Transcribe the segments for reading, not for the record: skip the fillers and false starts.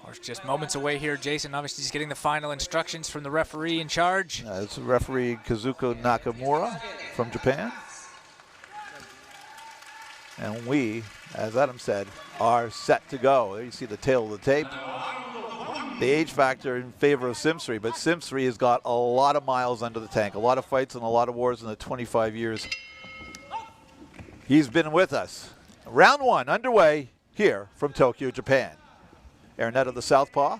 We're just moments away here. Jason obviously is getting the final instructions from the referee in charge. It's referee Kazuko Nakamura from Japan. And we, as Adam said, are set to go. There you see the tail of the tape. The age factor in favor of Simsri, but Simsri has got a lot of miles under the tank, a lot of fights and a lot of wars in the 25 years he's been with us. Round one underway here from Tokyo, Japan. Araneta, the southpaw,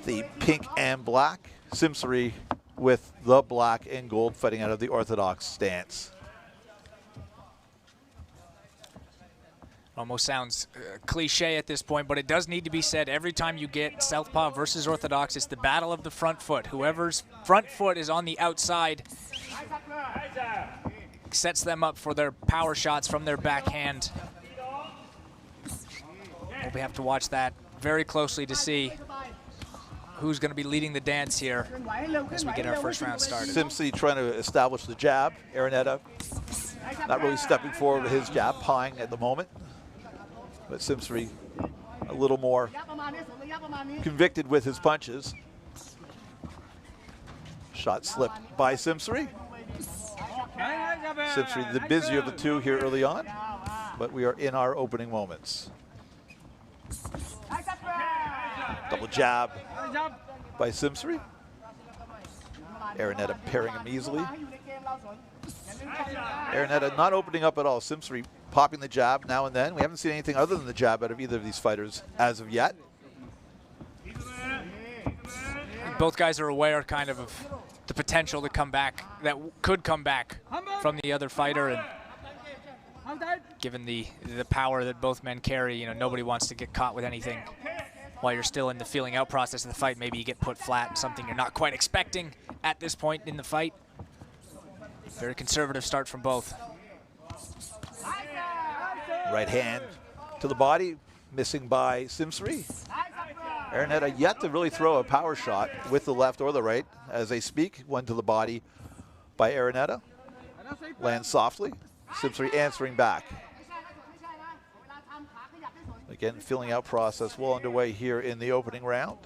the pink and black. Simsri with the black and gold, fighting out of the orthodox stance. Almost sounds cliche at this point, but it does need to be said. Every time you get southpaw versus orthodox, it's the battle of the front foot. Whoever's front foot is on the outside sets them up for their power shots from their backhand. We have to watch that very closely to see who's going to be leading the dance here as we get our first round started. Simsri trying to establish the jab. Araneta not really stepping forward with his jab, pawing at the moment. But Simsri a little more convicted with his punches. Shot slipped by Simsri. Simsri the busier of the two here early on, but we are in our opening moments. Double jab by Simsri. Araneta pairing him easily. Araneta not opening up at all. Simsri popping the jab now and then. We haven't seen anything other than the jab out of either of these fighters as of yet. Both guys are aware kind of the potential to come back, that could come back from the other fighter, and given the power that both men carry, you know, nobody wants to get caught with anything while you're still in the feeling out process of the fight. Maybe you get put flat in something you're not quite expecting at this point in the fight. Very conservative start from both. Right hand to the body, missing by Simsri. Araneta yet to really throw a power shot with the left or the right as they speak. One to the body by Araneta. Lands softly. Simsri answering back. Again, filling out process well underway here in the opening round.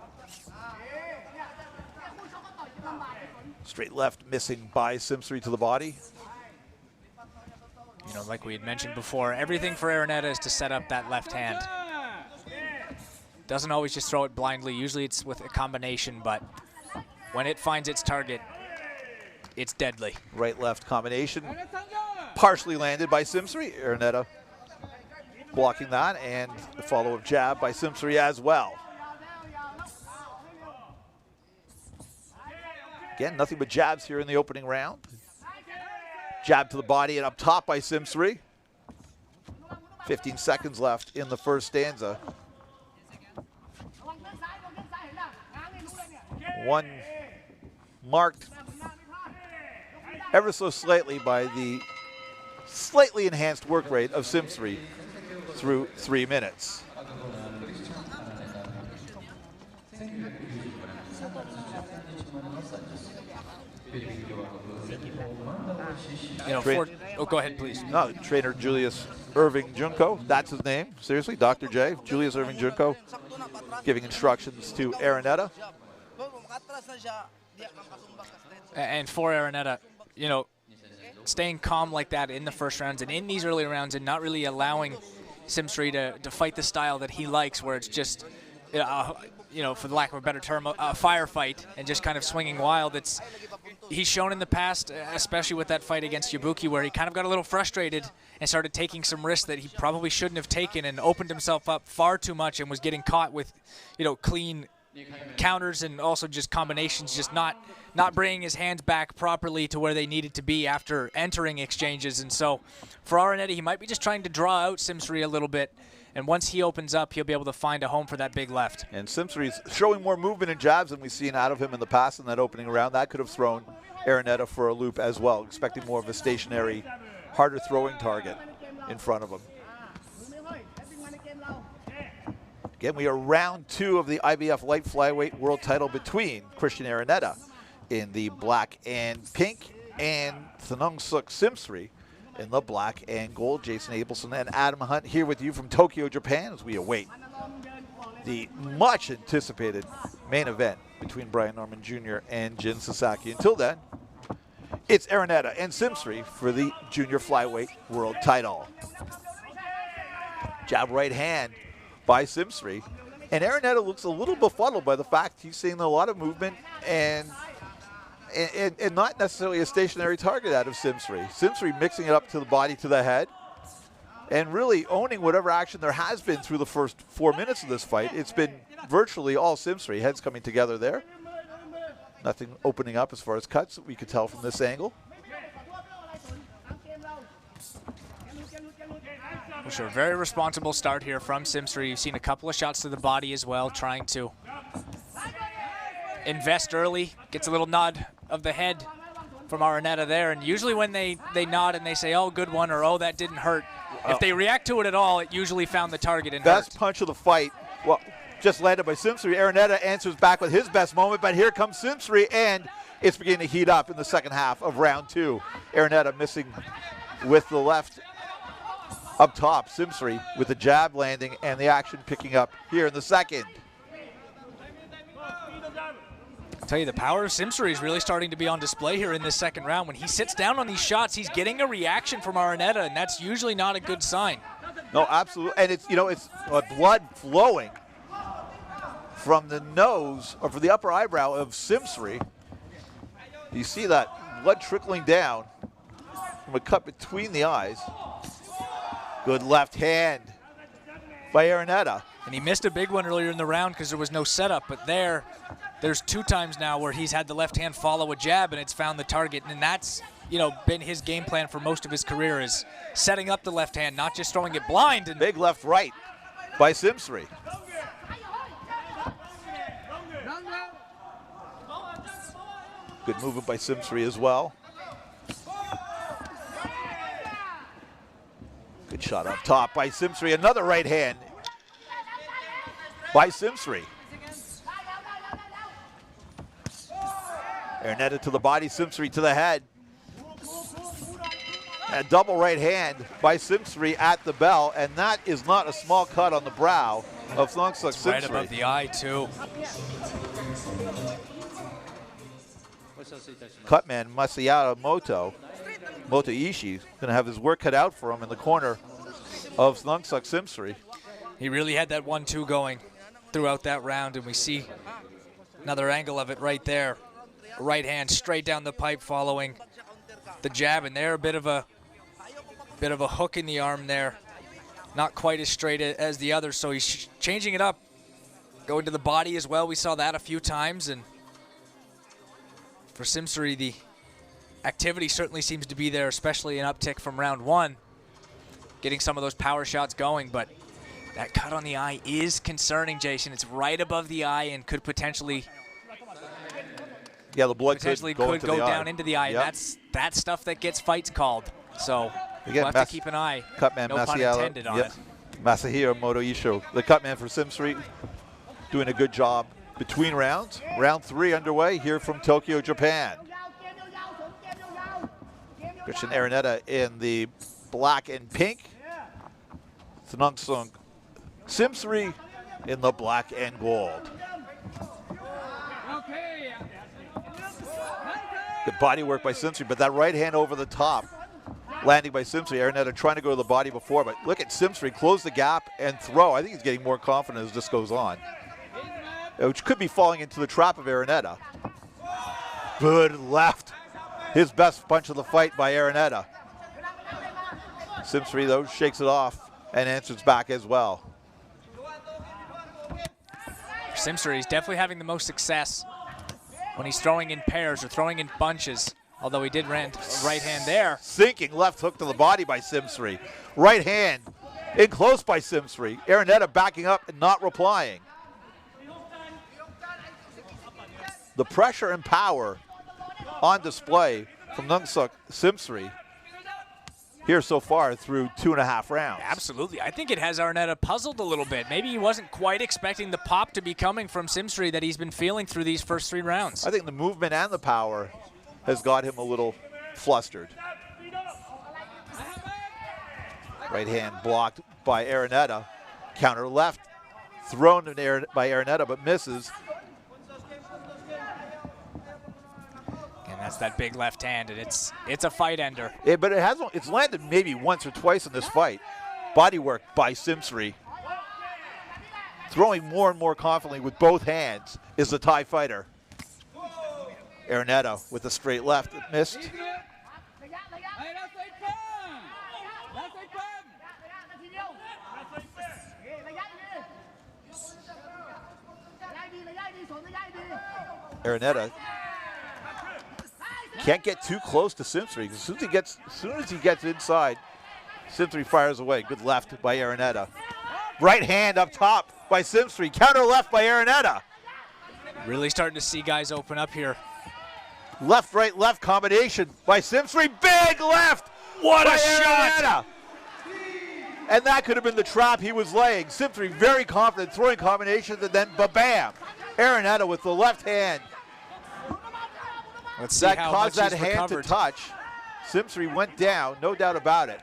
Straight left missing by Simsri to the body. You know, like we had mentioned before, everything for Araneta is to set up that left hand. Doesn't always just throw it blindly. Usually it's with a combination, but when it finds its target, it's deadly. Right-left combination, partially landed by Simsri. Araneta blocking that, and the follow-up jab by Simsri as well. Again, nothing but jabs here in the opening round. Jab to the body and up top by Simsri. 15 seconds left in the first stanza. One marked ever so slightly by the slightly enhanced work rate of Simsri through 3 minutes. You know, oh, go ahead, please. No, trainer Julius Irving Junko, that's his name, seriously, Dr. J, Julius Irving Junko, giving instructions to Araneta. And for Araneta, you know, staying calm like that in the first rounds and in these early rounds and not really allowing Simsri to fight the style that he likes, where it's just, you know, for the lack of a better term, a firefight and just kind of swinging wild. He's shown in the past, especially with that fight against Yabuki, where he kind of got a little frustrated and started taking some risks that he probably shouldn't have taken and opened himself up far too much and was getting caught with, you know, clean counters and also just combinations, just not bringing his hands back properly to where they needed to be after entering exchanges. And so for Araneta, he might be just trying to draw out Simsri a little bit. And once he opens up, he'll be able to find a home for that big left. And Simsri's showing more movement and jabs than we've seen out of him in the past in that opening round. That could have thrown Araneta for a loop as well, expecting more of a stationary, harder throwing target in front of him. Again, we are round 2 of the IBF light flyweight world title between Cristian Araneta in the black and pink and Thanongsak Simsri in the black and gold. Jason Abelson and Adam Hunt here with you from Tokyo, Japan, as we await the much anticipated main event between Brian Norman Jr. and Jin Sasaki. Until then, it's Araneta and Simsri for the junior flyweight world title. Jab right hand by Simsri. And Araneta looks a little befuddled by the fact he's seeing a lot of movement and not necessarily a stationary target out of Simsri. Simsri mixing it up to the body, to the head, and really owning whatever action there has been through the first 4 minutes of this fight. It's been virtually all Simsri. Heads coming together there. Nothing opening up as far as cuts that we could tell from this angle. For sure, very responsible start here from Simsri. You've seen a couple of shots to the body as well, trying to invest early. Gets a little nod of the head from Araneta there, and usually when they nod and they say, oh, good one, or oh, that didn't hurt, if they react to it at all, it usually found the target and best hurt. Punch of the fight, well, just landed by Simsri. Araneta answers back with his best moment, but here comes Simsri, and it's beginning to heat up in the second half of round 2. Araneta missing with the left up top. Simsri with the jab landing and the action picking up here in the second. I'll tell you, the power of Simsri is really starting to be on display here in this second round. When he sits down on these shots, he's getting a reaction from Araneta, and that's usually not a good sign. No, absolutely, and it's, you know, it's blood flowing from the nose, or from the upper eyebrow of Simsri. You see that blood trickling down from a cut between the eyes. Good left hand by Araneta. And he missed a big one earlier in the round because there was no setup, but there's 2 times now where he's had the left hand follow a jab and it's found the target, and that's, you know, been his game plan for most of his career, is setting up the left hand, not just throwing it blind. And big left right by Simsri. Good movement by Simsri as well. Good shot up top by Simsri. Another right hand by Simsri. Araneta to the body, Simsri to the head. A double right hand by Simsri at the bell, and that is not a small cut on the brow of Thanongsak Simsri. Right above the eye, too. Cutman Masayato Moto Ishii going to have his work cut out for him in the corner of Thanongsak Simsri. He really had that 1-2 going throughout that round, and we see another angle of it right there. Right hand straight down the pipe following the jab, and there a bit of a hook in the arm there. Not quite as straight as the other, so he's changing it up. Going to the body as well. We saw that a few times, and for Simsri, the activity certainly seems to be there, especially an uptick from round 1. Getting some of those power shots going, but that cut on the eye is concerning, Jason. It's right above the eye and could potentially the blood potentially could go down into the eye. Yep. That's stuff that gets fights called. So Again, we'll have to keep an eye. Cutman No pun intended on it. Masahiro Moto Isho, the cutman for Simsri, doing a good job between rounds. Round 3 underway here from Tokyo, Japan. Cristian Araneta in the black and pink. Thanongsak Simsri in the black and gold. Good body work by Simsri, but that right hand over the top, landing by Simsri. Araneta trying to go to the body before, but look at Simsri close the gap and throw. I think he's getting more confident as this goes on, which could be falling into the trap of Araneta. Good left. His best punch of the fight by Araneta. Simsri, though, shakes it off and answers back as well. Simsri is definitely having the most success when he's throwing in pairs or throwing in bunches, although he did land a right hand there. Sinking left hook to the body by Simsri. Right hand in close by Simsri. Araneta backing up and not replying. The pressure and power on display from Thanongsak Simsri here so far through 2.5 rounds. Absolutely. I think it has Araneta puzzled a little bit. Maybe he wasn't quite expecting the pop to be coming from Simsri that he's been feeling through these first 3 rounds. I think the movement and the power has got him a little flustered. Right hand blocked by Araneta. Counter left thrown by Araneta, but misses. And that's that big left hand, and it's a fight ender. But it's landed maybe once or twice in this fight. Body work by Simsri. Throwing more and more confidently with both hands is the Thai fighter. Araneta with a straight left that missed. Araneta can't get too close to Simsri. As soon as he gets inside, Simsri fires away. Good left by Araneta. Right hand up top by Simsri. Counter left by Araneta. Really starting to see guys open up here. Left, right, left combination by Simsri. Big left. What a Araneta. shot! And that could have been the trap he was laying. Simsri very confident, throwing combinations, and then ba-bam. Araneta with the left hand. Let's see that how caused much that he's hand recovered. to touch. Simsri went down, no doubt about it.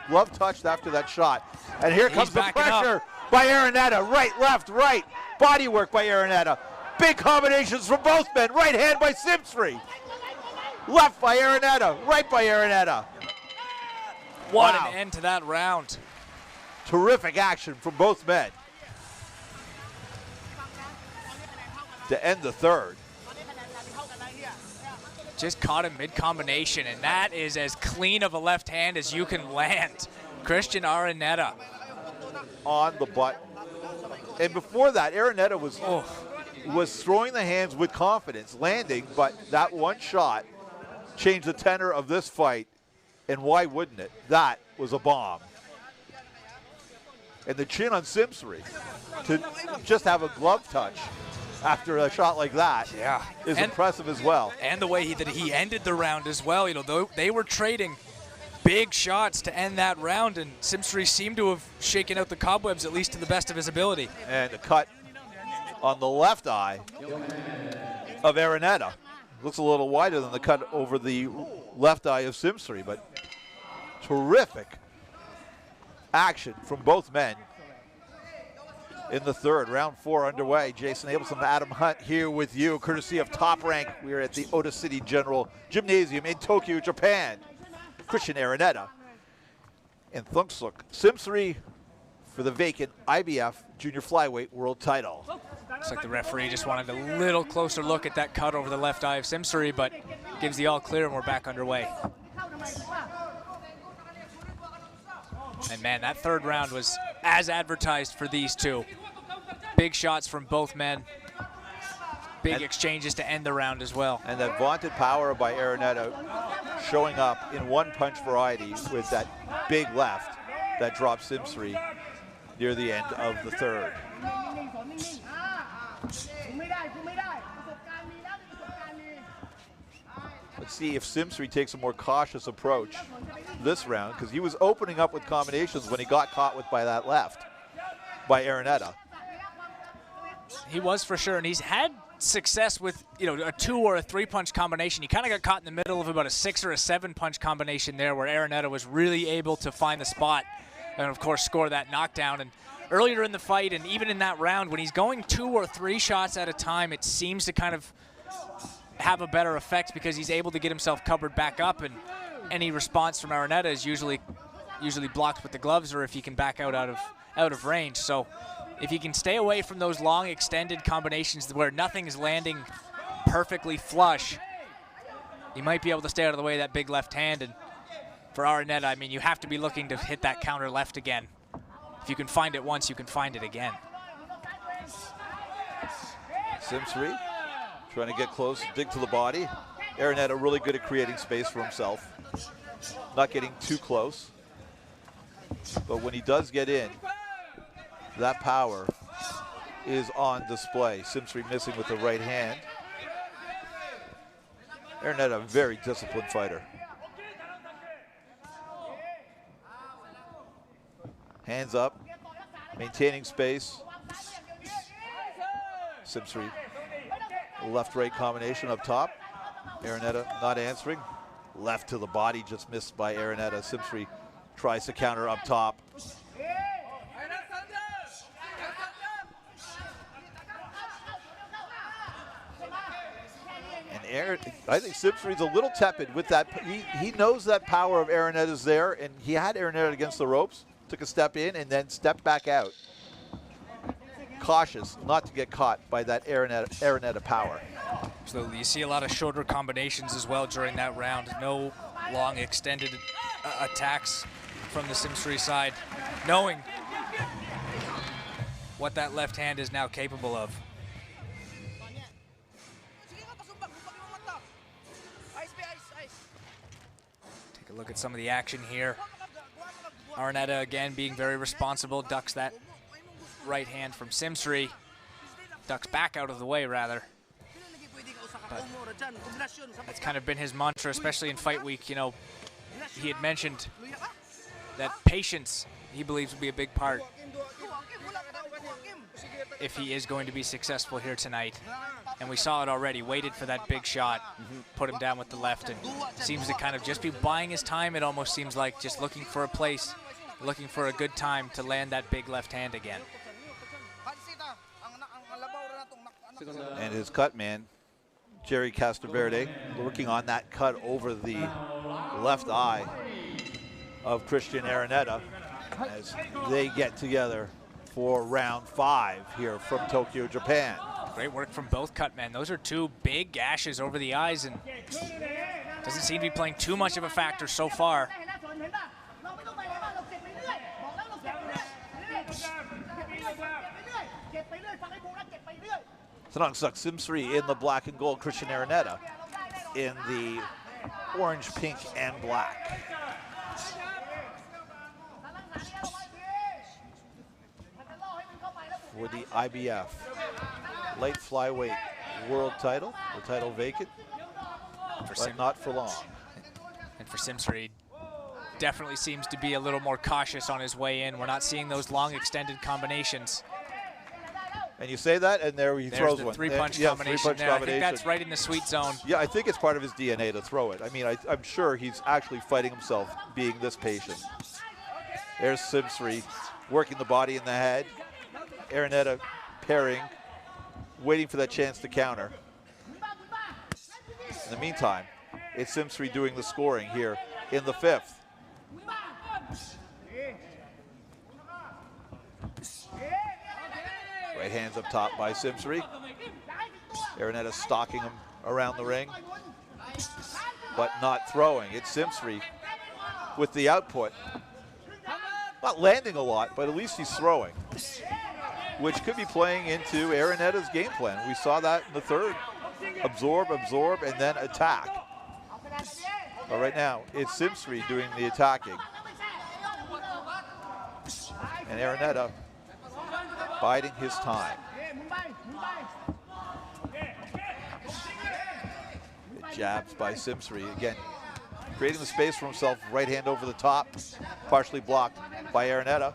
Glove touched after that shot. And here comes the pressure by Araneta. Right, left, right. Body work by Araneta. Big combinations from both men. Right hand by Simsri. Left by Araneta. Right by Araneta. What Wow. an end to that round. Terrific action from both men. To end the third. Just caught him mid-combination, and that is as clean of a left hand as you can land. Cristian Araneta. On the button. And before that, Araneta was throwing the hands with confidence, landing, but that one shot changed the tenor of this fight, and why wouldn't it? That was a bomb. And the chin on Simsri to just have a glove touch after a shot like that is impressive as well. And the way that he ended the round as well. You know, they were trading big shots to end that round, and Simsri seemed to have shaken out the cobwebs, at least to the best of his ability. And a cut on the left eye of Araneta. Looks a little wider than the cut over the left eye of Simsri, but terrific action from both men in the third. Round 4 underway. Jason Abelson, Adam Hunt here with you, courtesy of Top Rank. We are at the Ota City General Gymnasium in Tokyo, Japan. Cristian Araneta and Thanongsak Simsri for the vacant IBF Junior Flyweight World Title. Looks like the referee just wanted a little closer look at that cut over the left eye of Simsri, but gives the all clear, and we're back underway. And man, that third round was as advertised for these two. Big shots from both men. Big exchanges to end the round as well. And that vaunted power by Araneta showing up in one punch variety with that big left that dropped Simsri near the end of the third. Let's see if Simsri takes a more cautious approach this round, because he was opening up with combinations when he got caught with by that left by Araneta. He was for sure, and he's had success with, you know, a 2 or a 3 punch combination. He kind of got caught in the middle of about a 6 or a 7 punch combination there, where Araneta was really able to find the spot and of course score that knockdown. And earlier in the fight, and even in that round, when he's going 2 or 3 shots at a time, it seems to kind of have a better effect, because he's able to get himself covered back up, and any response from Araneta is usually blocked with the gloves, or if he can back out of range. So if you can stay away from those long extended combinations where nothing is landing perfectly flush, you might be able to stay out of the way of that big left hand. And for Araneta, I mean, you have to be looking to hit that counter left again. If you can find it once, you can find it again. Simsri trying to get close, dig to the body. Araneta really good at creating space for himself, not getting too close. But when he does get in, that power is on display. Simsri missing with the right hand. Araneta, a very disciplined fighter. Hands up, maintaining space. Simsri, left-right combination up top. Araneta not answering. Left to the body, just missed by Araneta. Simsri tries to counter up top. I think Simsri's a little tepid with that. He knows that power of Araneta's there, and he had Araneta against the ropes, took a step in, and then stepped back out. Cautious not to get caught by that Araneta power. Absolutely. You see a lot of shoulder combinations as well during that round. No long extended attacks from the Simsri side, knowing what that left hand is now capable of. Take a look at some of the action here. Araneta again being very responsible, ducks that right hand from Simsri, ducks back out of the way rather. But that's kind of been his mantra, especially in fight week. You know, he had mentioned that patience, he believes, will be a big part if he is going to be successful here tonight. And we saw it already, waited for that big shot, put him down with the left, and seems to kind of just be buying his time. It almost seems like just looking for a place, looking for a good time to land that big left hand again. And his cut man, Jerry Castroverde, working on that cut over the left eye of Cristian Araneta as they get together for round 5 here from Tokyo, Japan. Great work from both cut men. Those are two big gashes over the eyes, and doesn't seem to be playing too much of a factor so far. Thanongsak Simsri in the black and gold, Cristian Araneta in the orange, pink, and black. For the IBF light flyweight world title, the title vacant, but not for long. And for Simsri, definitely seems to be a little more cautious on his way in. We're not seeing those long extended combinations. And you say that, and there he throws one. Three-punch combination there. I think that's right in the sweet zone. Yeah, I think it's part of his DNA to throw it. I mean, I'm sure he's actually fighting himself being this patient. There's Simsri working the body and the head. Araneta parrying, waiting for that chance to counter. In the meantime, it's Simsri doing the scoring here in the 5th. Right hands up top by Simsri. Araneta stalking him around the ring, but not throwing. It's Simsri with the output. Not landing a lot, but at least he's throwing, which could be playing into Araneta's game plan. We saw that in the 3rd. Absorb, absorb, and then attack. But right now, it's Simsri doing the attacking. And Araneta biding his time. It jabs by Simsri again, creating the space for himself. Right hand over the top, partially blocked by Araneta.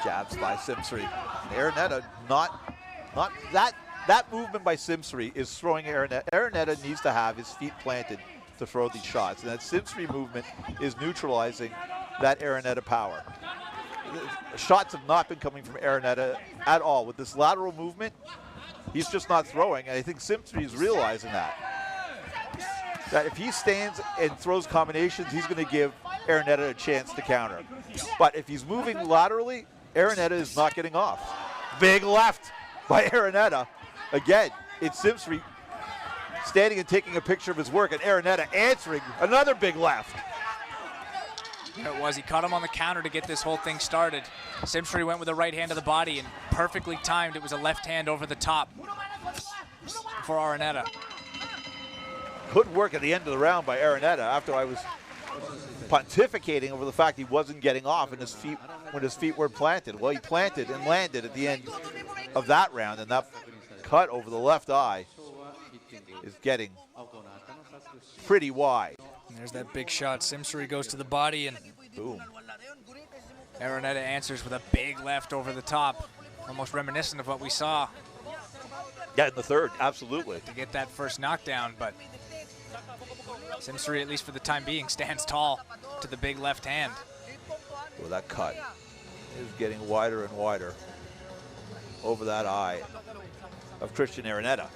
Jabs by Simsri. Araneta not that movement by Simsri is throwing Araneta. Araneta needs to have his feet planted to throw these shots, and that Simsri movement is neutralizing that Araneta power. The shots have not been coming from Araneta at all. With this lateral movement, he's just not throwing, and I think Simsri is realizing that if he stands and throws combinations, he's going to give Araneta a chance to counter. But if he's moving laterally, Araneta is not getting off. Big left by Araneta. Again, it's Simsri standing and taking a picture of his work, and Araneta answering another big left. There it was. He caught him on the counter to get this whole thing started. Simsri went with a right hand to the body and perfectly timed. It was a left hand over the top for Araneta. Good work at the end of the round by Araneta after I was pontificating over the fact he wasn't getting off and when his feet were planted. Well, he planted and landed at the end of that round, and that cut over the left eye is getting pretty wide. And there's that big shot. Simsri goes to the body, and boom. Araneta answers with a big left over the top, almost reminiscent of what we saw. Yeah, in the 3rd, absolutely. To get that first knockdown, but Simsri, at least for the time being, stands tall to the big left hand. Well, that cut is getting wider and wider. over that eye of Cristian Araneta.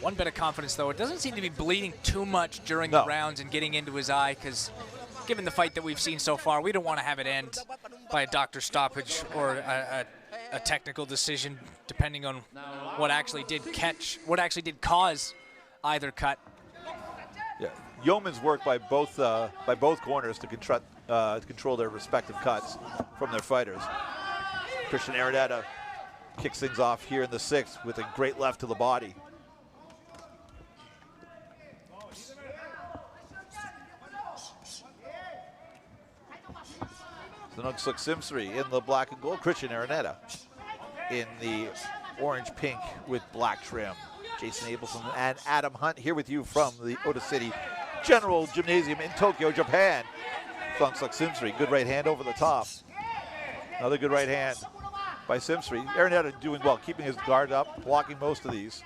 One bit of confidence, though. It doesn't seem to be bleeding too much during the rounds and getting into his eye, because given the fight that we've seen so far, we don't want to have it end by a doctor stoppage or a technical decision, depending on what actually did cause either cut. Yeah, yeoman's work by both corners to control their respective cuts from their fighters. Cristian Araneta kicks things off here in the 6th with a great left to the body. Thanongsak Simsri in the black and gold. Cristian Araneta in the orange pink with black trim. Jason Abelson and Adam Hunt here with you from the Ota City General Gymnasium in Tokyo, Japan. Thanongsak Simsri, good right hand over the top. Another good right hand by Simsri. Araneta doing well, keeping his guard up, blocking most of these.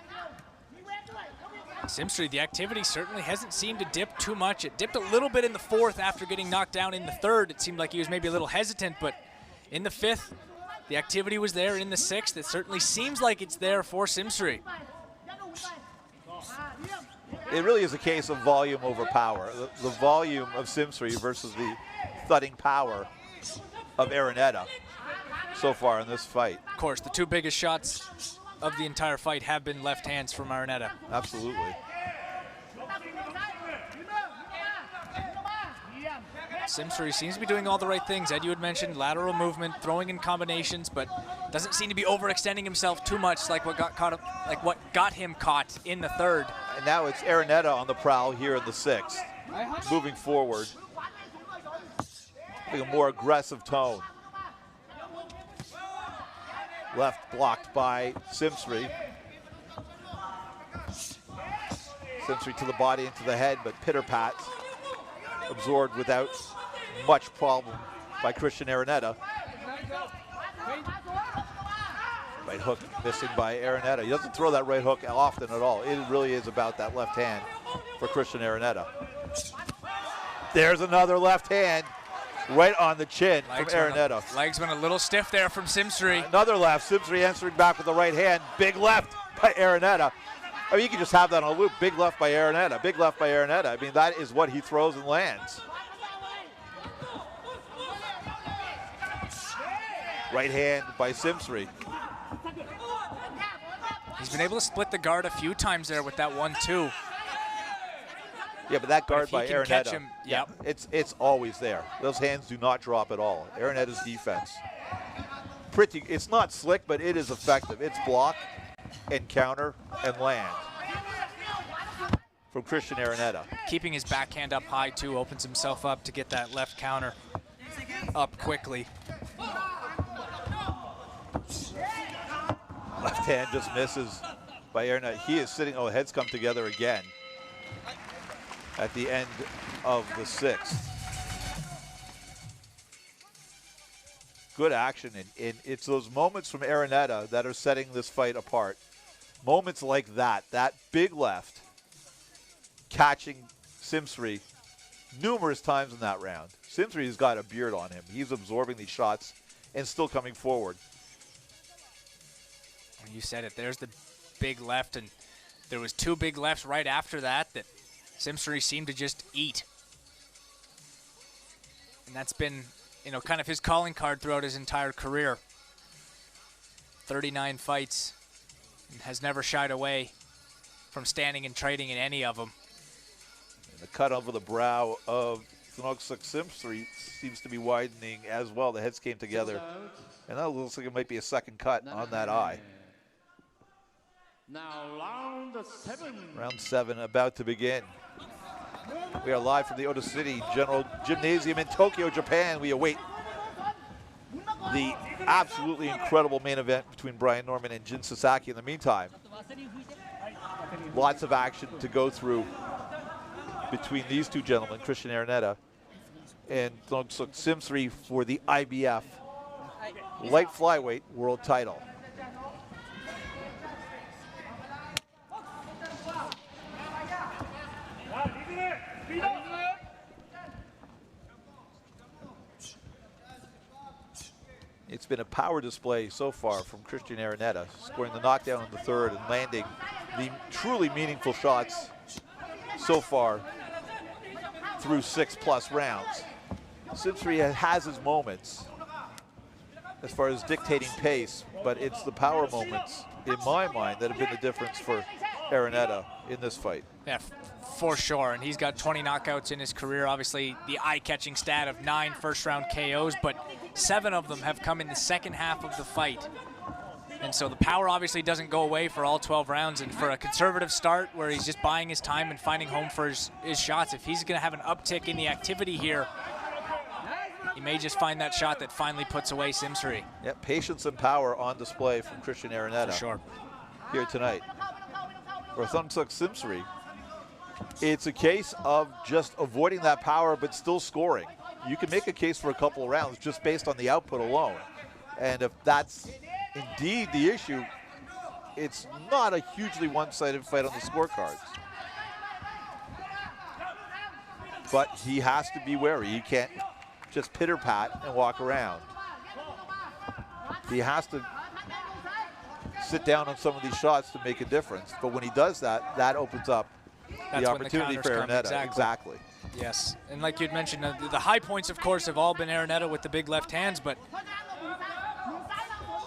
Simsri, the activity certainly hasn't seemed to dip too much. It dipped a little bit in the 4th after getting knocked down in the 3rd. It seemed like he was maybe a little hesitant, but in the 5th, the activity was there. In the 6th, it certainly seems like it's there for Simsri. It really is a case of volume over power. The volume of Simsri versus the thudding power of Araneta so far in this fight. Of course, the 2 biggest shots of the entire fight have been left hands from Araneta. Absolutely. Simsri seems to be doing all the right things. Ed, you had mentioned lateral movement, throwing in combinations, but doesn't seem to be overextending himself too much like what got him caught in the 3rd. And now it's Araneta on the prowl here in the 6th, moving forward, with a more aggressive tone. Left blocked by Simsri. Simsri to the body and to the head, but pitter-pats, absorbed without much problem by Cristian Araneta. Right hook missing by Araneta. He doesn't throw that right hook often at all. It really is about that left hand for Cristian Araneta. There's another left hand right on the chin from Araneta. Legs went a little stiff there from Simsri. Another left. Simsri answering back with the right hand. Big left by Araneta. I mean, you can just have that on a loop. Big left by Araneta. Big left by Araneta. I mean, that is what he throws and lands. Right hand by Simsri. He's been able to split the guard a few times there with that 1-2. Yeah, but that guard by Araneta, catch him, yep. It's always there. Those hands do not drop at all. Araneta's defense, it's not slick, but it is effective. It's block and counter and land from Cristian Araneta. Keeping his backhand up high too opens himself up to get that left counter up quickly. Left hand just misses by Araneta. He is sitting, heads come together again at the end of the 6th. Good action, and it's those moments from Araneta that are setting this fight apart. Moments like that big left, catching Simsri numerous times in that round. Simsri has got a beard on him. He's absorbing these shots and still coming forward. You said it, there's the big left, and there was 2 big lefts right after that Simsri seemed to just eat. And that's been, kind of his calling card throughout his entire career. 39 fights, and has never shied away from standing and trading in any of them. And the cut over the brow of Thanongsak Simsri seems to be widening as well. The heads came together, and that looks like it might be a second cut on that eye. Now round 7. Round 7 about to begin. We are live from the Ota City General Gymnasium in Tokyo, Japan. We await the absolutely incredible main event between Brian Norman and Jin Sasaki. In the meantime, lots of action to go through between these 2 gentlemen, Cristian Araneta and Thanongsak Simsri, for the IBF light flyweight world title. It's been a power display so far from Cristian Araneta, scoring the knockdown in the third and landing the truly meaningful shots so far through 6+ rounds. Simsri has his moments as far as dictating pace, but it's the power moments, in my mind, that have been the difference for Araneta in this fight. Yeah, for sure, and he's got 20 knockouts in his career. Obviously, the eye-catching stat of 9 first-round KOs, but 7 of them have come in the second half of the fight. And so the power obviously doesn't go away for all 12 rounds, and for a conservative start where he's just buying his time and finding home for his shots, if he's going to have an uptick in the activity here, he may just find that shot that finally puts away Simsri. Yeah, patience and power on display from Cristian Araneta For sure. here tonight. For Thanongsak Simsri, it's a case of just avoiding that power but still scoring. You can make a case for a couple of rounds just based on the output alone. And if that's indeed the issue, it's not a hugely one-sided fight on the scorecards. But he has to be wary. He can't just pitter-pat and walk around. He has to sit down on some of these shots to make a difference. But when he does that, that opens up the opportunity for Araneta. Exactly. Yes, and like you'd mentioned, the high points, of course, have all been Araneta with the big left hands, but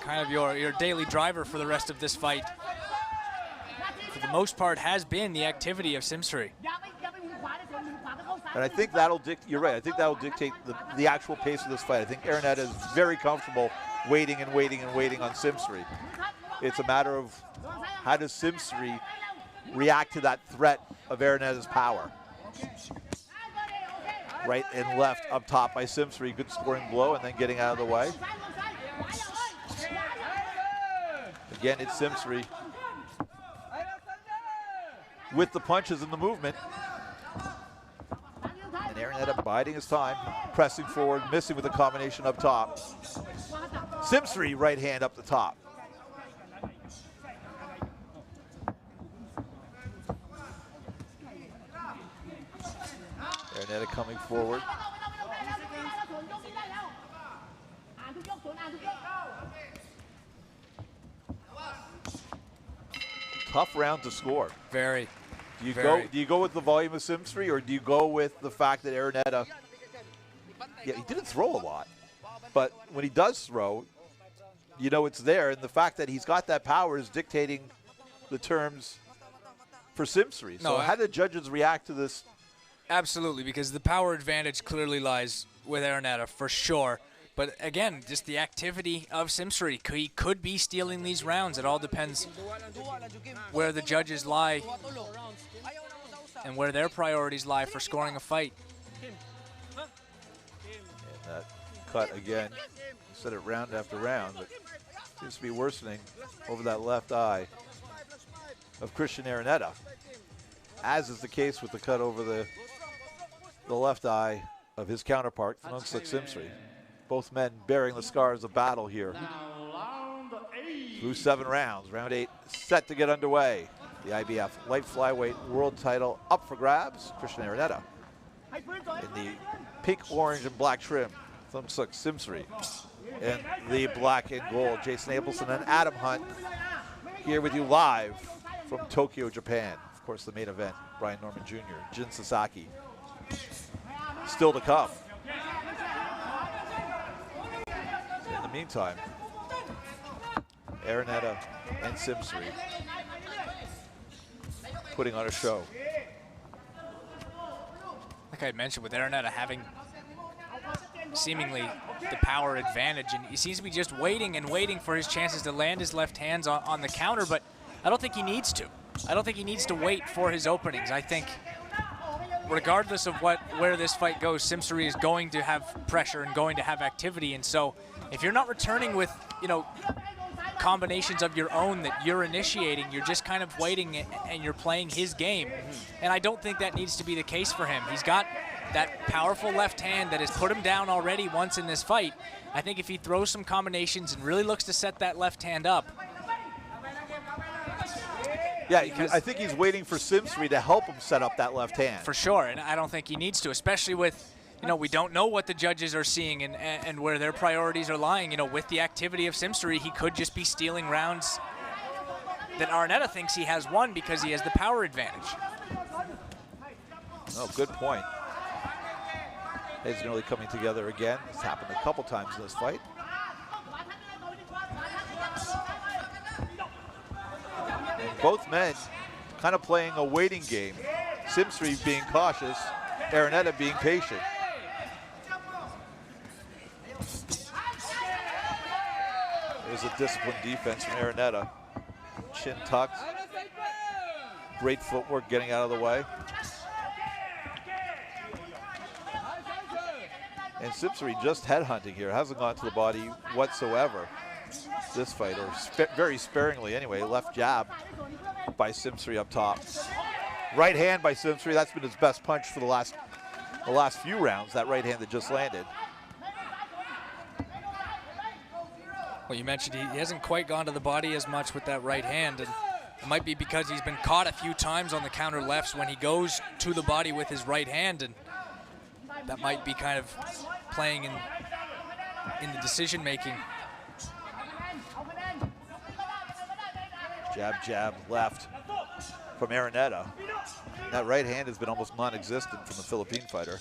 kind of your daily driver for the rest of this fight, for the most part, has been the activity of Simsri. And I think that'll dictate, you're right, I think that'll dictate the actual pace of this fight. I think Araneta is very comfortable waiting and waiting and waiting on Simsri. It's a matter of how does Simsri react to that threat of Araneta's power. Right and left up top by Simsri, good scoring blow and then getting out of the way. Again, it's Simsri with the punches and the movement. And Araneta biding his time, pressing forward, missing with a combination up top. Simsri right hand up the top. Araneta coming forward. Tough round to score. Very. Do you go with the volume of Simsri, or do you go with the fact that Araneta, yeah, he didn't throw a lot, but when he does throw, you know it's there, and the fact that he's got that power is dictating the terms for Simsri. So how did judges react to this? Absolutely, because the power advantage clearly lies with Araneta, for sure. But again, just the activity of Simsri. He could be stealing these rounds. It all depends where the judges lie and where their priorities lie for scoring a fight. And that cut again. You said it round after round, but seems to be worsening over that left eye of Cristian Araneta, as is the case with the cut over the left eye of his counterpart, Thanongsak Simsri. Both men bearing the scars of battle here. Through 7 rounds, round 8 set to get underway. The IBF light flyweight world title up for grabs. Cristian Araneta in the pink, orange, and black trim. Thanongsak Simsri in the black and gold. Jason Abelson and Adam Hunt here with you live from Tokyo, Japan. Of course, the main event, Brian Norman Jr., Jin Sasaki. Still to come. In the meantime, Araneta and Simsri putting on a show. Like I mentioned, with Araneta having seemingly the power advantage, and he seems to be just waiting and waiting for his chances to land his left hands on the counter, but I don't think he needs to. I don't think he needs to wait for his openings. I think regardless of where this fight goes, Simsri is going to have pressure and going to have activity, and so if you're not returning with, combinations of your own that you're initiating, you're just kind of waiting and you're playing his game. And I don't think that needs to be the case for him. He's got that powerful left hand that has put him down already once in this fight. I think if he throws some combinations and really looks to set that left hand up. Yeah, I think he's waiting for Simsri to help him set up that left hand. For sure, and I don't think he needs to, especially with you know, we don't know what the judges are seeing and where their priorities are lying. You know, with the activity of Simsri, he could just be stealing rounds that Araneta thinks he has won because he has the power advantage. Oh, good point. Heads nearly coming together again. It's happened a couple times in this fight. And both men kind of playing a waiting game. Simsri being cautious, Araneta being patient. There's a disciplined defense from Araneta. Chin tucked. Great footwork getting out of the way. And Simsri just headhunting here. Hasn't gone to the body whatsoever this fight, or very sparingly anyway. Left jab by Simsri up top. Right hand by Simsri. That's been his best punch for the last few rounds. That right hand that just landed. Well, you mentioned he hasn't quite gone to the body as much with that right hand, and it might be because he's been caught a few times on the counter lefts when he goes to the body with his right hand, and that might be kind of playing in the decision making. Jab, jab, left from Araneta. That right hand has been almost non-existent from the Philippine fighter.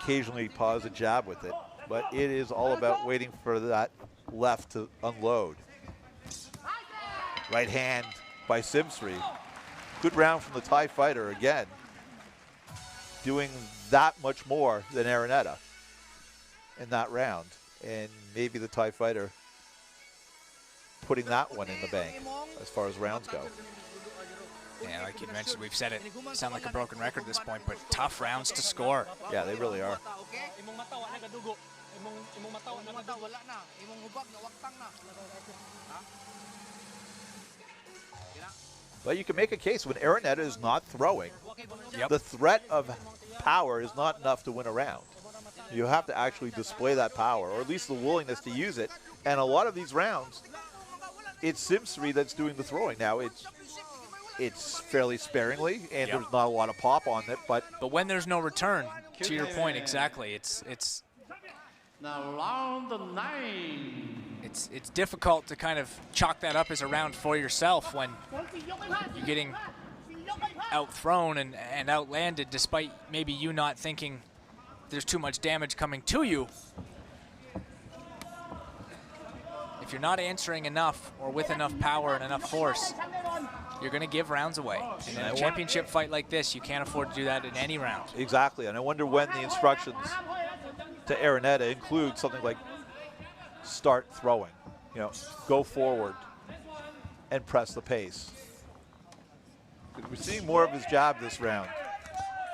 Occasionally pause a jab with it, but it is all about waiting for that left to unload. Right hand by Simsri. Good round from the Thai fighter again. Doing that much more than Araneta in that round. And maybe the Thai fighter putting that one in the bank as far as rounds go. Yeah, like you mentioned, we've said it, sound like a broken record at this point, but tough rounds to score. Yeah, they really are. But you can make a case when Araneta is not throwing. Yep. The threat of power is not enough to win a round. You have to actually display that power, or at least the willingness to use it. And a lot of these rounds, it's Simsri that's doing the throwing. Now, it's fairly sparingly, and there's not a lot of pop on it. But when there's no return, to your point, exactly, it's Now round 9. It's difficult to kind of chalk that up as a round for yourself when you're getting outthrown and outlanded, despite maybe you not thinking there's too much damage coming to you. If you're not answering enough or with enough power and enough force, you're going to give rounds away. And in a championship fight like this, you can't afford to do that in any round. Exactly, and I wonder when the instructions to Araneta include something like start throwing, you know, go forward and press the pace. We're seeing more of his jab this round.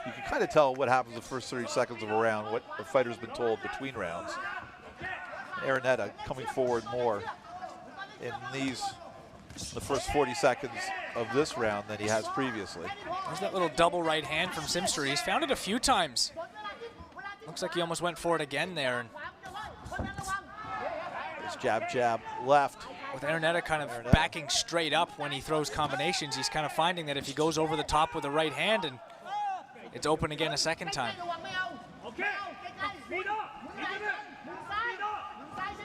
You can kind of tell what happens the first 30 seconds of a round, what the fighter's been told between rounds. Araneta coming forward more in the first 40 seconds of this round than he has previously. There's that little double right hand from Simsri. He's found it a few times. Looks like he almost went for it again there. There's jab, jab, left. With Araneta kind of backing straight up when he throws combinations, he's kind of finding that if he goes over the top with the right hand, and it's open again a second time.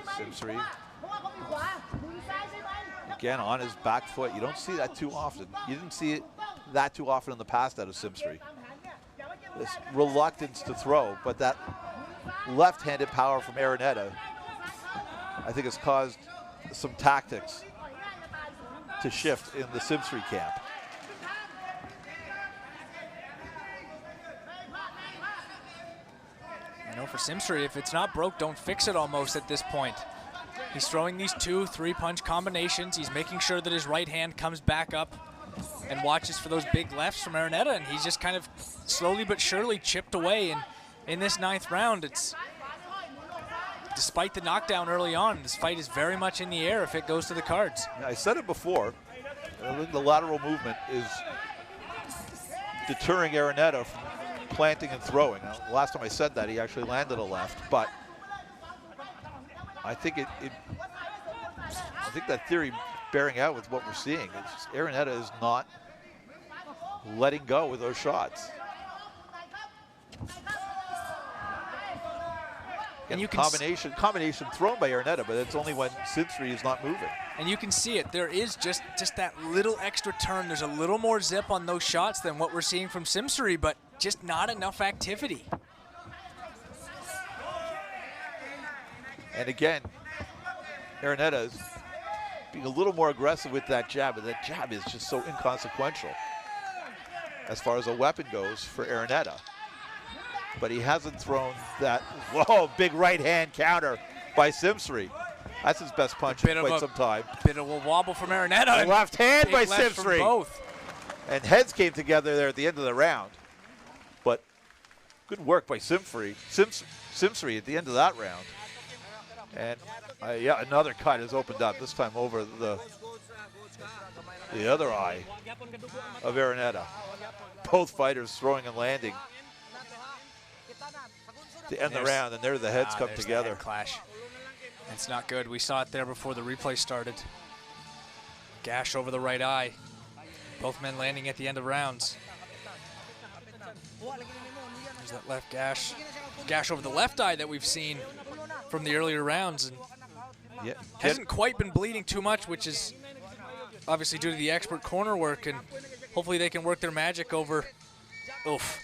Simsri again on his back foot. You don't see that too often. You didn't see it that too often in the past out of Simsri. This reluctance to throw, but that left-handed power from Araneta, I think, has caused some tactics to shift in the Simsri camp. You know, for Simsri, if it's not broke, don't fix it almost at this point. He's throwing these 2-3 punch combinations. He's making sure that his right hand comes back up and watches for those big lefts from Araneta, and he's just kind of slowly but surely chipped away. And in this 9th round, despite the knockdown early on, this fight is very much in the air if it goes to the cards. I said it before, I think the lateral movement is deterring Araneta from planting and throwing. Now, last time I said that, he actually landed a left, but I think I think that theory bearing out with what we're seeing. It's just Araneta is not letting go with those shots. And you can combination thrown by Araneta, but it's only when Simsri is not moving. And you can see it. There is just that little extra turn. There's a little more zip on those shots than what we're seeing from Simsri, but just not enough activity. And again, Araneta is being a little more aggressive with that jab, but that jab is just so inconsequential as far as a weapon goes for Araneta. But he hasn't thrown that, whoa, big right hand counter by Simsri. That's his best punch in quite some time. Bit of a wobble from Araneta. Left hand by Simsri. Both. And heads came together there at the end of the round. But good work by Simsri at the end of that round. And yeah, another cut has opened up, this time over the other eye of Araneta. Both fighters throwing and landing to end the round, and there the heads come together. The head clash. It's not good. We saw it there before the replay started. Gash over the right eye. Both men landing at the end of rounds. There's that left gash. Gash over the left eye that we've seen from the earlier rounds. And hasn't quite been bleeding too much, which is obviously due to the expert corner work, and hopefully they can work their magic over. Oof.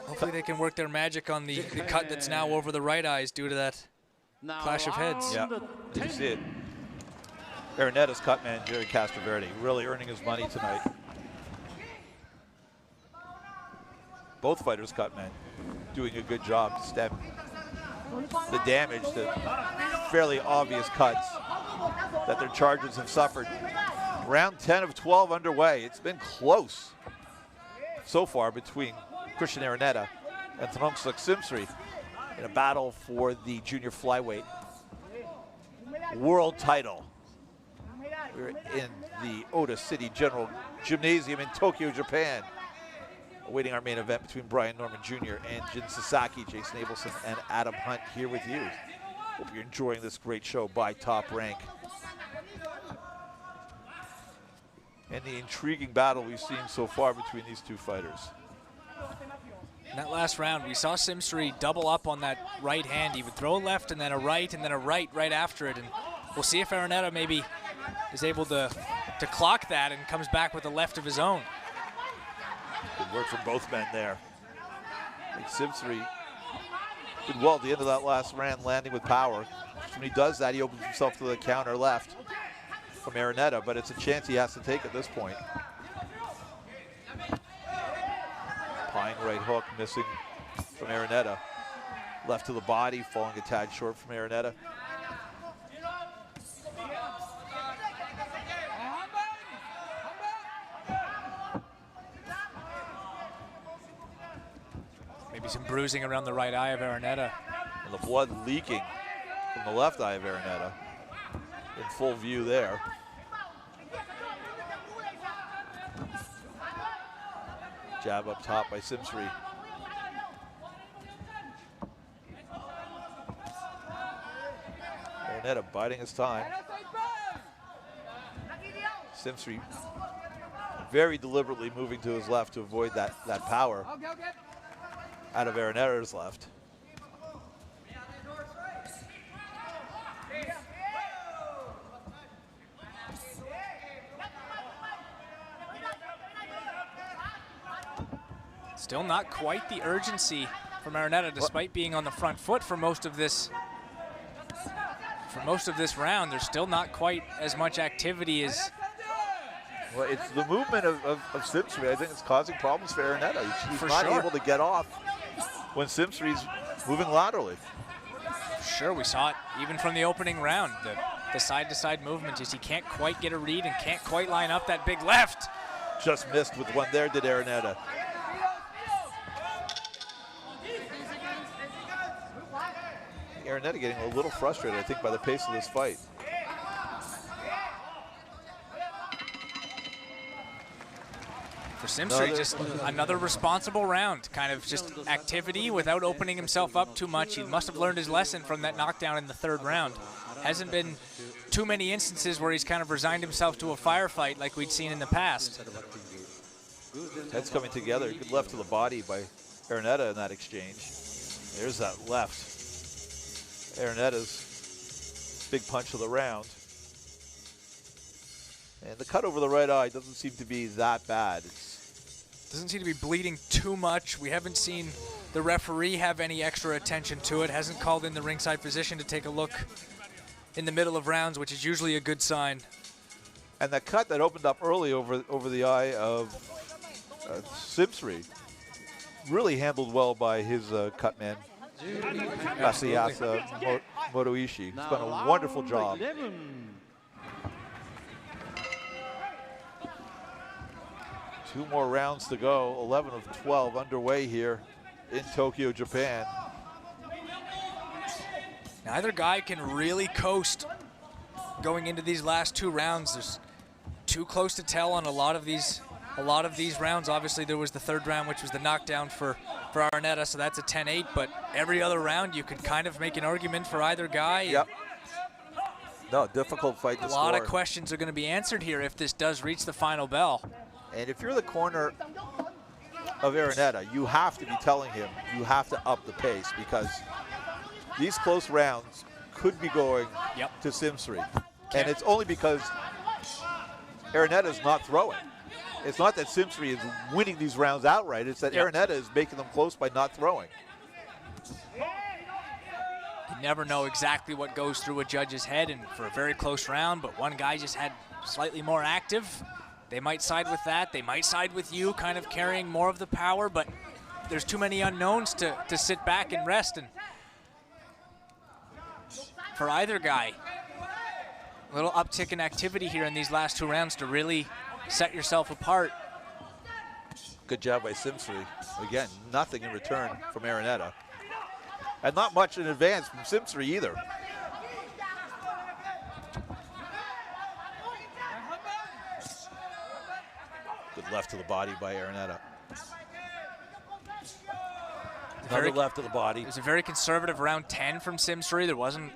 Hopefully they can work their magic on the cut that's now over the right eyes due to that clash of heads. Yeah, you see it. Araneta's cut man, Jerry Castroverde, really earning his money tonight. Both fighters' cut men doing a good job to stem the damage, the fairly obvious cuts that their charges have suffered. Round 10 of 12 underway. It's been close so far between Cristian Araneta and Thanongsak Simsri in a battle for the junior flyweight world title. We're in the Ota City General Gymnasium in Tokyo, Japan, awaiting our main event between Brian Norman Jr. and Jin Sasaki. Jason Abelson and Adam Hunt here with you. Hope you're enjoying this great show by Top Rank. And the intriguing battle we've seen so far between these two fighters. In that last round, we saw Simsri double up on that right hand. He would throw a left and then a right and then a right after it. And we'll see if Araneta maybe is able to clock that and comes back with a left of his own. Good work from both men there. I think Simsri did well at the end of that last round, landing with power. When he does that, he opens himself to the counter left from Araneta, but it's a chance he has to take at this point. Pine right hook missing from Araneta. Left to the body, falling a tad short from Araneta. Maybe some bruising around the right eye of Araneta. And the blood leaking from the left eye of Araneta. In full view there. Jab up top by Simsri. Araneta biding his time. Simsri very deliberately moving to his left to avoid that power out of Araneta's left. Still not quite the urgency from Araneta, despite being on the front foot for most of this round. There's still not quite as much activity as. Well, it's the movement of Simsri. I think it's causing problems for Araneta. He's not able to get off when Simsri's moving laterally. Sure, we saw it even from the opening round. The side-to-side movement is he can't quite get a read and can't quite line up that big left. Just missed with one there, did Araneta. Araneta getting a little frustrated, I think, by the pace of this fight. For Simsri, just another responsible round. Kind of just activity without opening himself up too much. He must have learned his lesson from that knockdown in the third round. Hasn't been too many instances where he's kind of resigned himself to a firefight like we'd seen in the past. Heads coming together. Good left to the body by Araneta in that exchange. There's that left. Araneta's big punch of the round. And the cut over the right eye doesn't seem to be that bad. Doesn't seem to be bleeding too much. We haven't seen the referee have any extra attention to it. Hasn't called in the ringside physician to take a look in the middle of rounds, which is usually a good sign. And that cut that opened up early over the eye of Simsri, really handled well by his cut man, Masayasa Motoishi. He's done a wonderful job. 2 more rounds to go. 11 of 12 underway here in Tokyo, Japan. Neither guy can really coast going into these last 2 rounds. There's too close to tell on a lot of these rounds. Obviously, there was the 3rd round, which was the knockdown for Araneta, so that's a 10-8. But every other round, you could kind of make an argument for either guy. Yep. No, difficult fight to score. A lot of questions are going to be answered here if this does reach the final bell. And if you're the corner of Araneta, you have to be telling him you have to up the pace, because these close rounds could be going to Simsri. And it's only because Araneta's not throwing. It's not that Simsri is winning these rounds outright. It's that Araneta is making them close by not throwing. You never know exactly what goes through a judge's head, and for a very close round, but one guy just had slightly more active. They might side with that. They might side with you, kind of carrying more of the power, but there's too many unknowns to sit back and rest. And for either guy, a little uptick in activity here in these last 2 rounds to really set yourself apart. Good job by Simsri. Again, nothing in return from Araneta. And not much in advance from Simsri either. Good left to the body by Araneta. Another left to the body. It was a very conservative round 10 from Simsri. There wasn't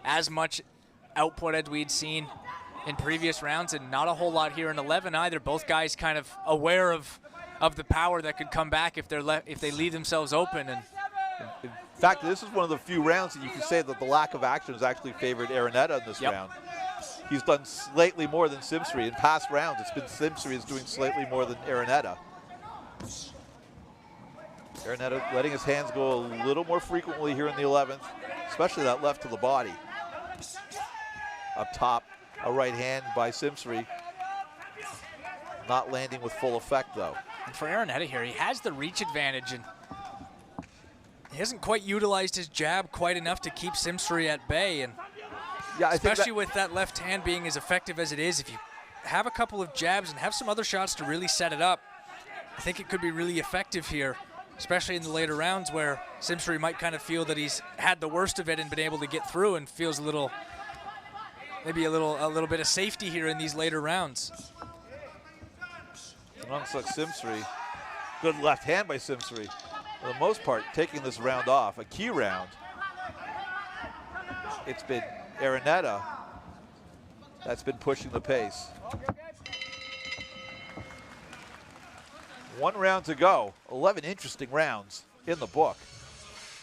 as much output as we'd seen in previous rounds, and not a whole lot here in 11 either. Both guys kind of aware of the power that could come back if they leave themselves open. And in fact, this is one of the few rounds that you can say that the lack of action has actually favored Araneta in this round. He's done slightly more than Simsri. In past rounds, it's been Simsri is doing slightly more than Araneta. Araneta letting his hands go a little more frequently here in the 11th, especially that left to the body. Up top, a right hand by Simsri. Not landing with full effect, though. And for Araneta here, he has the reach advantage, and he hasn't quite utilized his jab quite enough to keep Simsri at bay. And yeah, especially with that left hand being as effective as it is, if you have a couple of jabs and have some other shots to really set it up, I think it could be really effective here, especially in the later rounds where Simsri might kind of feel that he's had the worst of it and been able to get through, and feels maybe a little bit of safety here in these later rounds. Thanongsak Simsri, good left hand by Simsri. For the most part, taking this round off, a key round. It's been Araneta that's been pushing the pace. 1 round to go. 11 interesting rounds in the book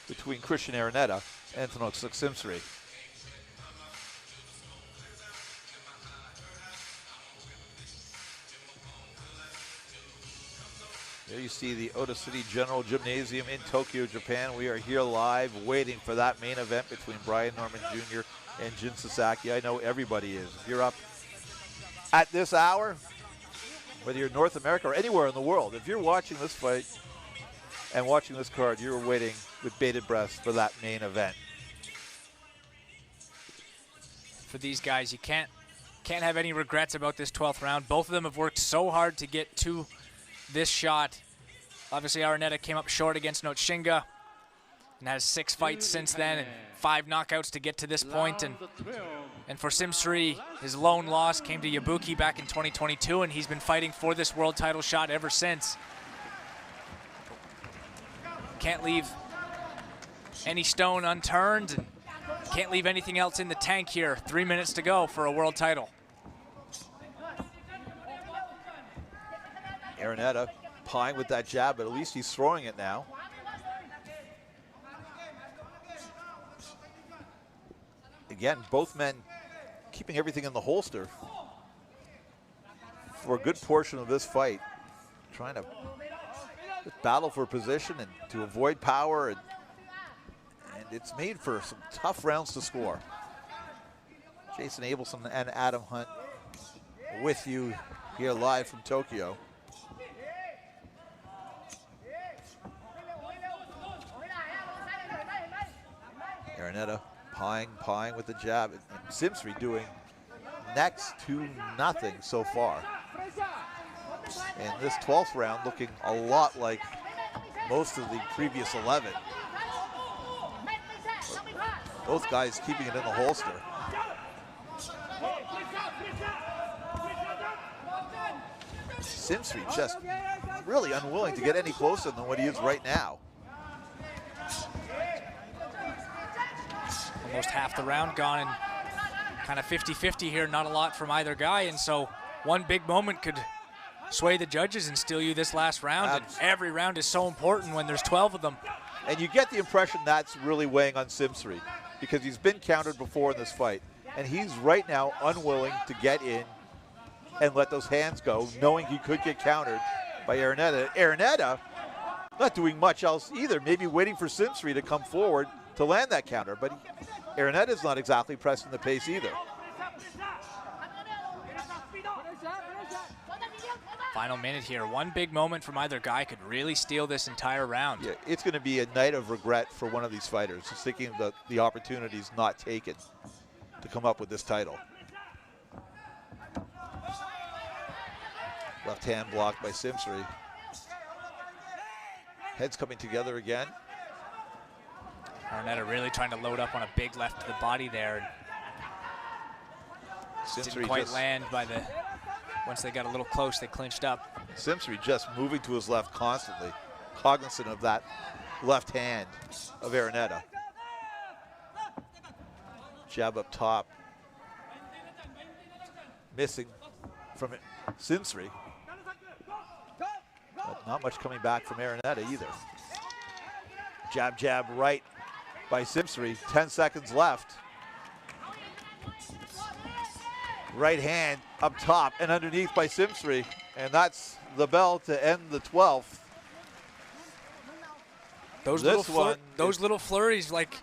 between Cristian Araneta and Thanongsak Simsri. There you see the Ota City General Gymnasium in Tokyo, Japan. We are here live waiting for that main event between Brian Norman Jr. and Jin Sasaki. I know everybody is. If you're up at this hour, whether you're in North America or anywhere in the world, if you're watching this fight and watching this card, you're waiting with bated breath for that main event. For these guys, you can't have any regrets about this 12th round. Both of them have worked so hard to get to this shot. Obviously, Araneta came up short against Notshinga and has 6 fights since then and 5 knockouts to get to this point. And for Simsri, his lone loss came to Yabuki back in 2022, and he's been fighting for this world title shot ever since. Can't leave any stone unturned, and can't leave anything else in the tank here. 3 minutes to go for a world title. Araneta pawing with that jab, but at least he's throwing it now. Again, both men keeping everything in the holster for a good portion of this fight, trying to battle for position and to avoid power, and it's made for some tough rounds to score. Jason Abelson and Adam Hunt with you here live from Tokyo. Araneta pawing with the jab, and Simsri doing next to nothing so far. And this 12th round looking a lot like most of the previous 11. Both guys keeping it in the holster. Simsri just really unwilling to get any closer than what he is right now. Almost half the round gone, and kind of 50-50 here, not a lot from either guy, and so one big moment could sway the judges and steal you this last round. And every round is so important when there's 12 of them. And you get the impression that's really weighing on Simsri, because he's been countered before in this fight, and he's right now unwilling to get in and let those hands go, knowing he could get countered by Araneta. Araneta not doing much else either, maybe waiting for Simsri to come forward to land that counter, but Araneta's not exactly pressing the pace either. Final minute here. One big moment from either guy could really steal this entire round. Yeah, it's going to be a night of regret for one of these fighters, just thinking that the opportunities not taken to come up with this title. Left hand blocked by Simsri. Heads coming together again. Araneta really trying to load up on a big left to the body there. Didn't quite land by the, once they got a little close, they clinched up. Simsri just moving to his left constantly, cognizant of that left hand of Araneta. Jab up top. Missing from it, Simsri. But not much coming back from Araneta either. Jab right by Simsri, 10 seconds left. Right hand up top and underneath by Simsri, and that's the bell to end the 12th. Those little flurries like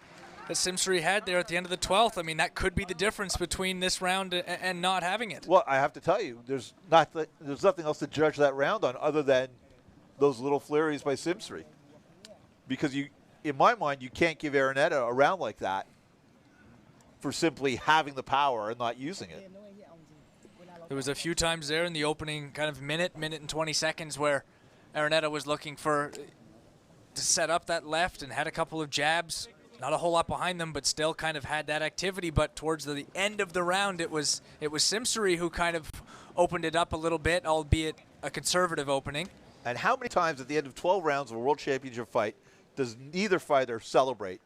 that Simsri had there at the end of the 12th, I mean, that could be the difference between this round and not having it. Well, I have to tell you, there's nothing else to judge that round on other than those little flurries by Simsri. Because in my mind, you can't give Araneta a round like that for simply having the power and not using it. There was a few times there in the opening kind of minute and 20 seconds where Araneta was looking to set up that left and had a couple of jabs. Not a whole lot behind them, but still kind of had that activity. But towards the end of the round, it was Simsri who kind of opened it up a little bit, albeit a conservative opening. And how many times at the end of 12 rounds of a World Championship fight does neither fighter celebrate?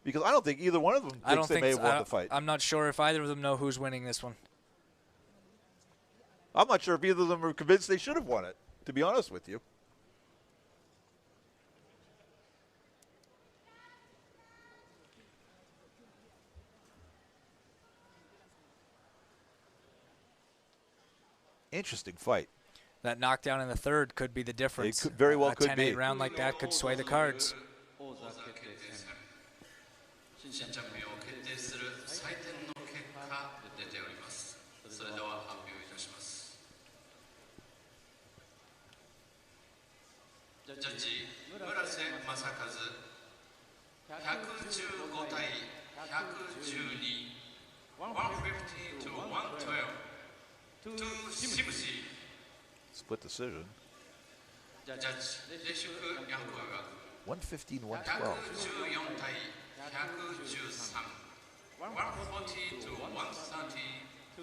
Because I don't think either one of them thinks they may have won the fight. I'm not sure if either of them know who's winning this one. I'm not sure if either of them are convinced they should have won it, to be honest with you. Interesting fight. That knockdown in the third could be the difference. It very well could be. A 10-8 round like that could sway the cards. Split decision. 115, 112. 140 to 130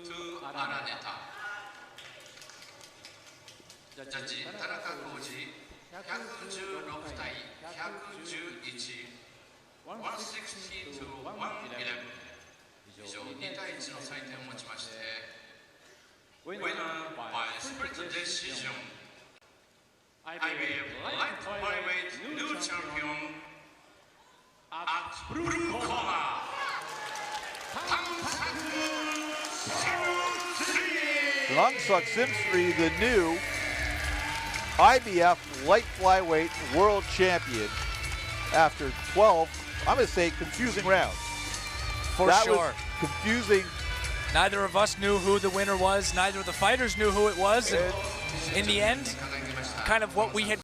to Araneta. Judge Tanaka Koji, 116対111、160 to 111。以上2対1の採点をもちまして、Winner by split decision, IBF Light Flyweight new champion at blue corner, Thanongsak Simsri, the new IBF light flyweight world champion after 12, I'm going to say, confusing rounds. For that sure. Was confusing. Neither of us knew who the winner was. Neither of the fighters knew who it was. And in the end, kind of what we had